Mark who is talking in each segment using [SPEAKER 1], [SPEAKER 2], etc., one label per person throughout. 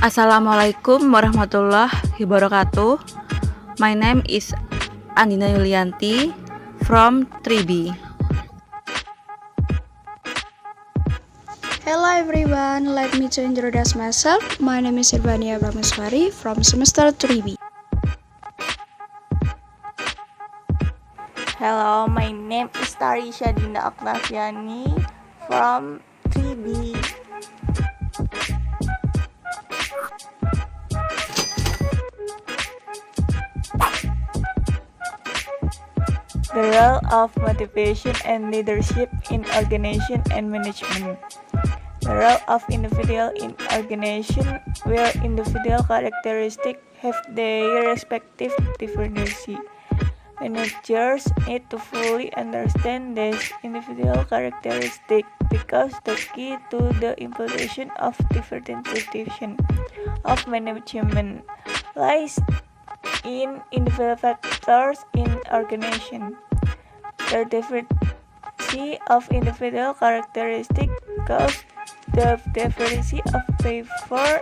[SPEAKER 1] Assalamualaikum warahmatullahi wabarakatuh. My name is Andina Yulianti from 3B.
[SPEAKER 2] Hello everyone, let me to introduce myself. My name is Irbania Brahmaswari from semester 3B.
[SPEAKER 3] Hello, my name is Tarisha Dinda Oktaviani from 3B. The role of motivation and leadership in organization and management. The role of individual in organization, where individual characteristics have their respective differentiation. Managers need to fully understand these individual characteristics because the key to the implementation of differentiation of management lies in individual factors in organization. The diversity of individual characteristics causes the diversity of behavior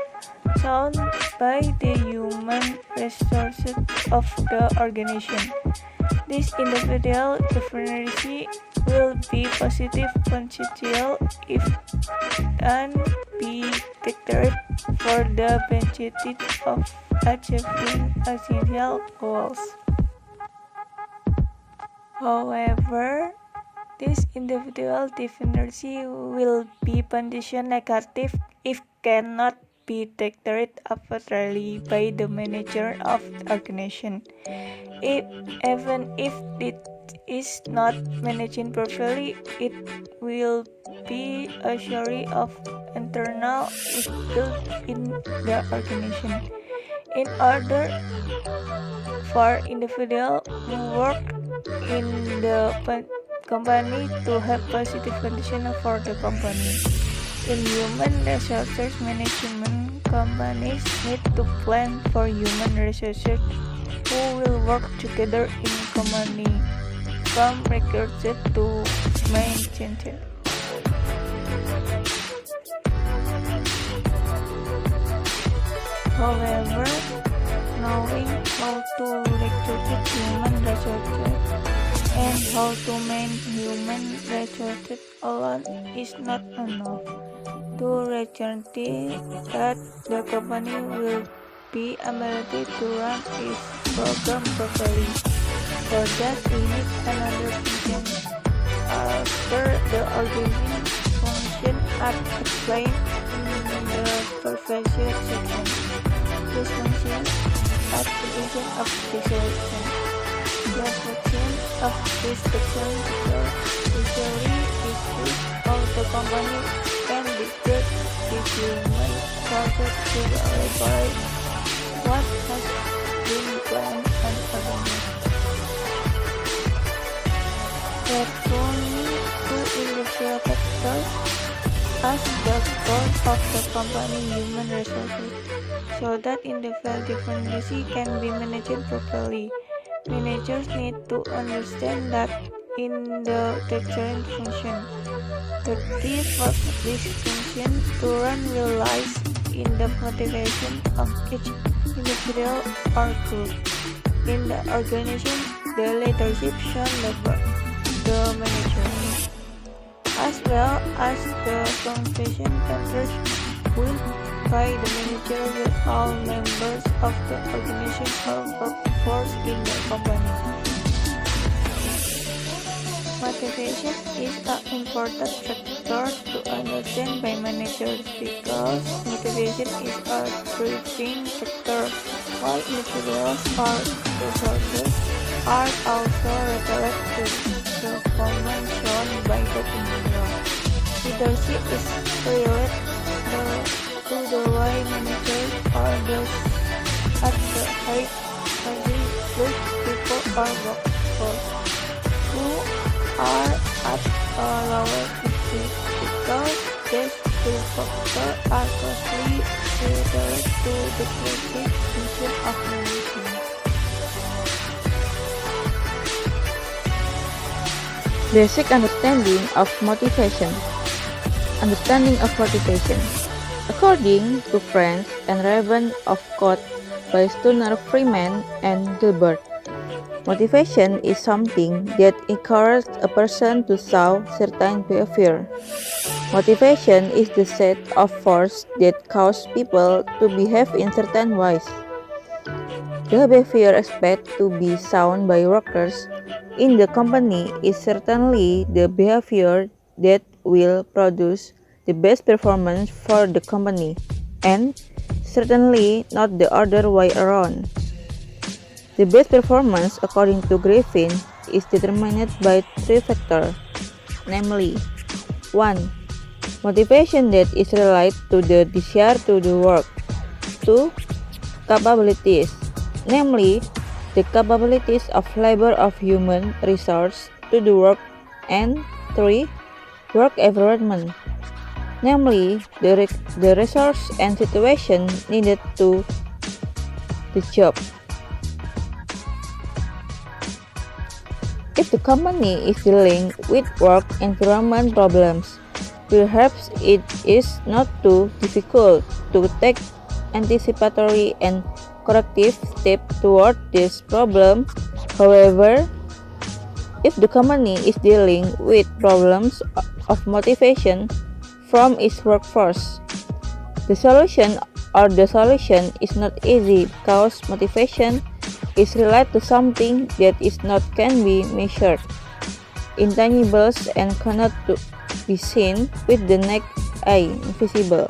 [SPEAKER 3] shown by the human resources of the organization. This individual diversity will be positive potential if can be tailored for the benefit of achieving essential goals. However, this individual diversity will be potentially negative if cannot be tailored appropriately by the manager of the organization. Even if it is not managed properly, it will be a source of internal difficulty in the organization. In order for individuals who work in the company to have positive condition for the company. In human resources management, companies need to plan for human resources who will work together in company, from recruited to maintenance. However, knowing how to recruit human resources and how to manage human resources alone is not enough to guarantee that the company will be able to run its program properly. For that, we need another function after the organization function as explained in the previous section. This function is the function of decision. The function of this section usually is how the company can dictate the human process to elaborate what has been planned and organized. Therefore, two individual factors as the goal of the company human resources, so that individual dependency can be managed properly. Managers need to understand that in the deterrent function, the key for this function to run will lies in the motivation of each individual or group. In the organization, the leadership should lead the manager, as well as the compensation factors will by the manager with all members of the organization or workforce in the company. Motivation is an important factor to understand by managers because motivation is a driving factor, while individuals or resources are also related to the performance shown by the individual. Leadership is related to the way managers or those at the height lead people or workforce who are at a lower degree because these two factors are closely related to the creative function of management.
[SPEAKER 1] Basic understanding of motivation. Understanding of motivation. According to French and Raven of Code by Stoner, Freeman, and Gilbert, motivation is something that encourages a person to show certain behavior. Motivation is the set of force that causes people to behave in certain ways. The behavior expected to be shown by workers in the company is certainly the behavior that will produce the best performance for the company, and certainly not the other way around. The best performance, according to Griffin, is determined by three factors, namely 1. Motivation that is related to the desire to do work. 2. Capabilities, namely the capabilities of labor of human resource to do work. And 3. Work environment, namely the resource and situation needed to the job. If the company is dealing with work environment problems, perhaps it is not too difficult to take anticipatory and corrective steps toward this problem. However, if the company is dealing with problems of motivation from its workforce, the solution is not easy because motivation is related to something that is not can be measured, intangibles, and cannot be seen with the naked eye, invisible.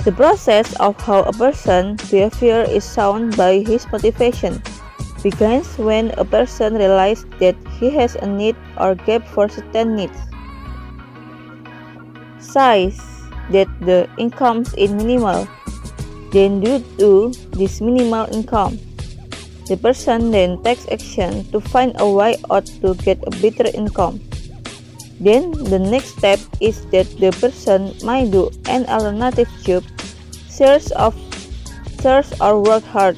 [SPEAKER 1] The process of how a person's behavior is shown by his motivation begins when a person realizes that he has a need or gap for certain needs. Says that the income is minimal. Then due to this minimal income, the person then takes action to find a way out to get a better income. Then the next step is that the person might do an alternative job, search or work hard,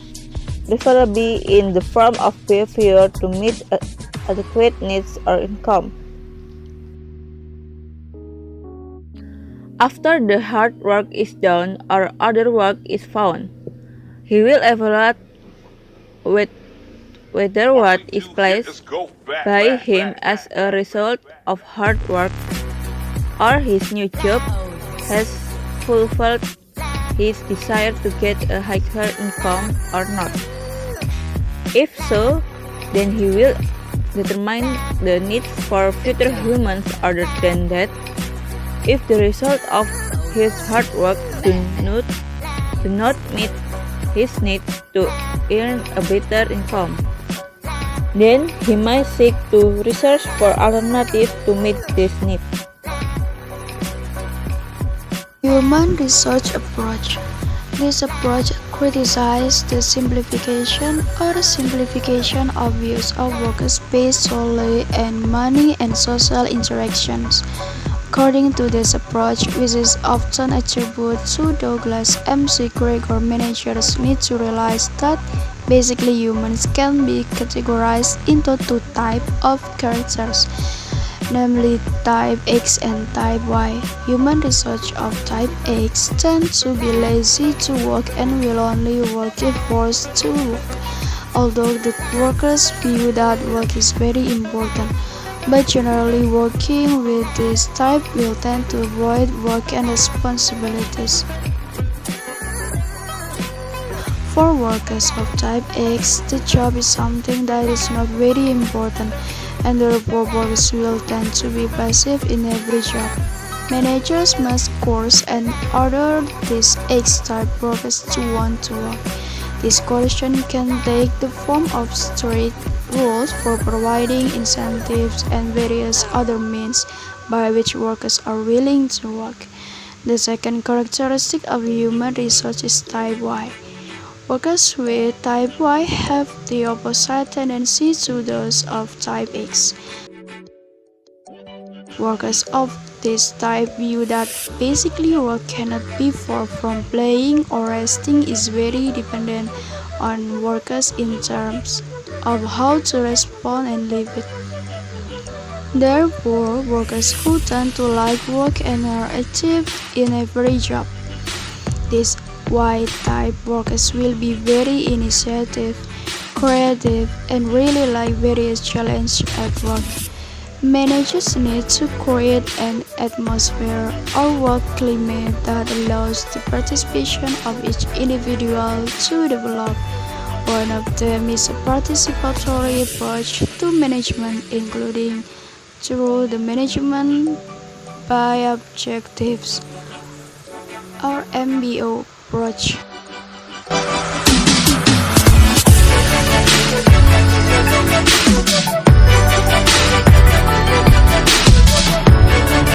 [SPEAKER 1] preferably in the form of behavior to meet adequate needs or income. After the hard work is done or other work is found, he will evaluate whether what is placed by him as a result of hard work or his new job has fulfilled his desire to get a higher income or not. If so, then he will determine the needs for future humans other than that. If the result of his hard work do not meet his need to earn a better income, then he might seek to research for alternatives to meet this need.
[SPEAKER 2] Human research approach. This approach criticizes the simplification of views of workers based solely on money and social interactions. According to this approach, which is often attributed to Douglas McGregor, managers need to realize that basically humans can be categorized into two types of characters, namely type X and type Y. Human research of type X tend to be lazy to work and will only work if forced to work, although the workers view that work is very important. But generally, working with this type will tend to avoid work and responsibilities. For workers of type X, the job is something that is not very important, and therefore workers will tend to be passive in every job. Managers must coerce and order these X-type workers to want to work. This coercion can take the form of strict rules for providing incentives and various other means by which workers are willing to work. The second characteristic of human research is type Y. Workers with type Y have the opposite tendency to those of type X. Workers of this type view that basically work cannot be far from playing or resting is very dependent on workers in terms of how to respond and live it. Therefore, workers who tend to like work and are active in every job. These Y-type workers will be very initiative, creative, and really like various challenges at work. Managers need to create an atmosphere or work climate that allows the participation of each individual to develop. One of them is a participatory approach to management, including through the management by objectives or MBO approach.